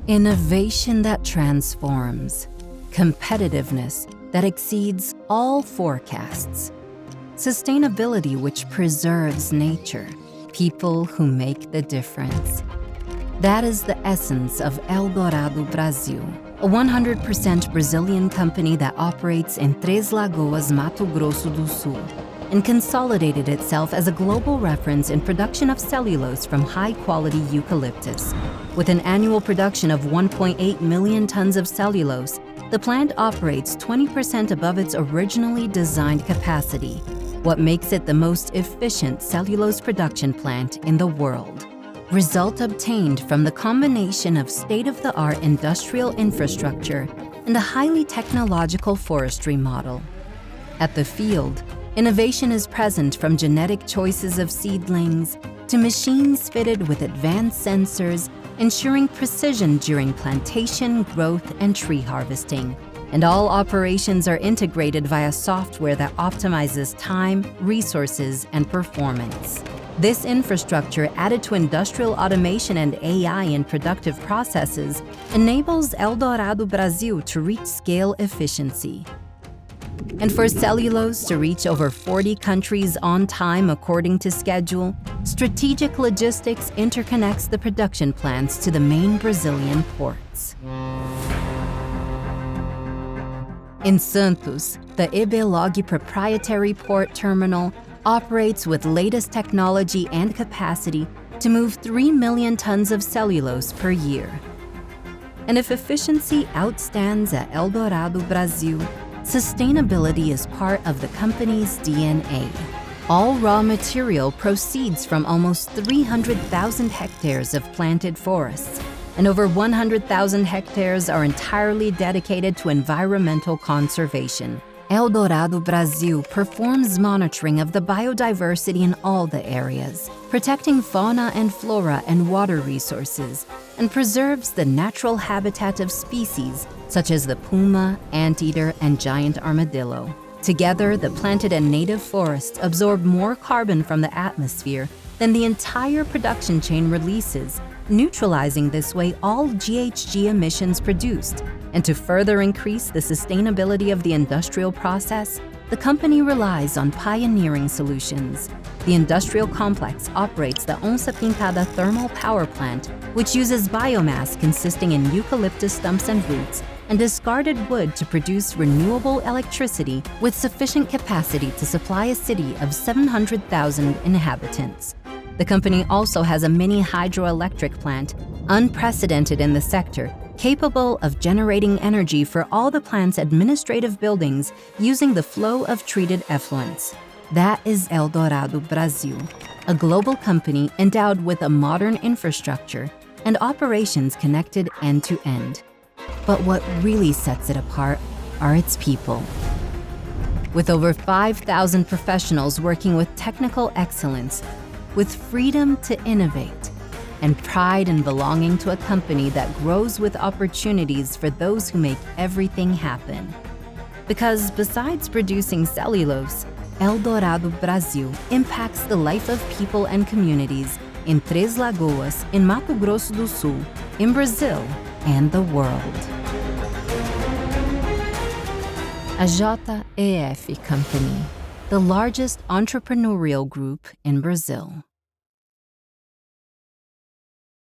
Innovation that transforms. Competitiveness that exceeds all forecasts. Sustainability which preserves nature. People who make the difference. That is the essence of Eldorado Brasil, a 100% Brazilian company that operates in Três Lagoas, Mato Grosso do Sul, and consolidated itself as a global reference in production of cellulose from high-quality eucalyptus. With an annual production of 1.8 million tons of cellulose, the plant operates 20% above its originally designed capacity, what makes it the most efficient cellulose production plant in the world. Result obtained from the combination of state-of-the-art industrial infrastructure and a highly technological forestry model. At the field, innovation is present from genetic choices of seedlings to machines fitted with advanced sensors, ensuring precision during plantation, growth, and tree harvesting. And all operations are integrated via software that optimizes time, resources, and performance. This infrastructure, added to industrial automation and AI in productive processes, enables Eldorado Brasil to reach scale efficiency. And for cellulose to reach over 40 countries on time according to schedule, strategic logistics interconnects the production plants to the main Brazilian ports. In Santos, the Ebelog proprietary port terminal operates with latest technology and capacity to move 3 million tons of cellulose per year. And if efficiency outstands at Eldorado Brasil, sustainability is part of the company's DNA. All raw material proceeds from almost 300,000 hectares of planted forests, and over 100,000 hectares are entirely dedicated to environmental conservation. Eldorado Brasil performs monitoring of the biodiversity in all the areas, protecting fauna and flora and water resources, and preserves the natural habitat of species such as the puma, anteater, and giant armadillo. Together, the planted and native forests absorb more carbon from the atmosphere than the entire production chain releases, neutralizing this way all GHG emissions produced. And to further increase the sustainability of the industrial process, the company relies on pioneering solutions. The industrial complex operates the Onça Pintada thermal power plant, which uses biomass consisting in eucalyptus stumps and roots and discarded wood to produce renewable electricity with sufficient capacity to supply a city of 700,000 inhabitants. The company also has a mini hydroelectric plant, unprecedented in the sector, capable of generating energy for all the plant's administrative buildings using the flow of treated effluents. That is Eldorado Brasil, a global company endowed with a modern infrastructure and operations connected end to end. But what really sets it apart are its people. With over 5,000 professionals working with technical excellence, with freedom to innovate, and pride in belonging to a company that grows with opportunities for those who make everything happen. Because besides producing cellulose, Eldorado Brasil impacts the life of people and communities in Três Lagoas, in Mato Grosso do Sul, in Brazil, and the world. A JEF company, the largest entrepreneurial group in Brazil.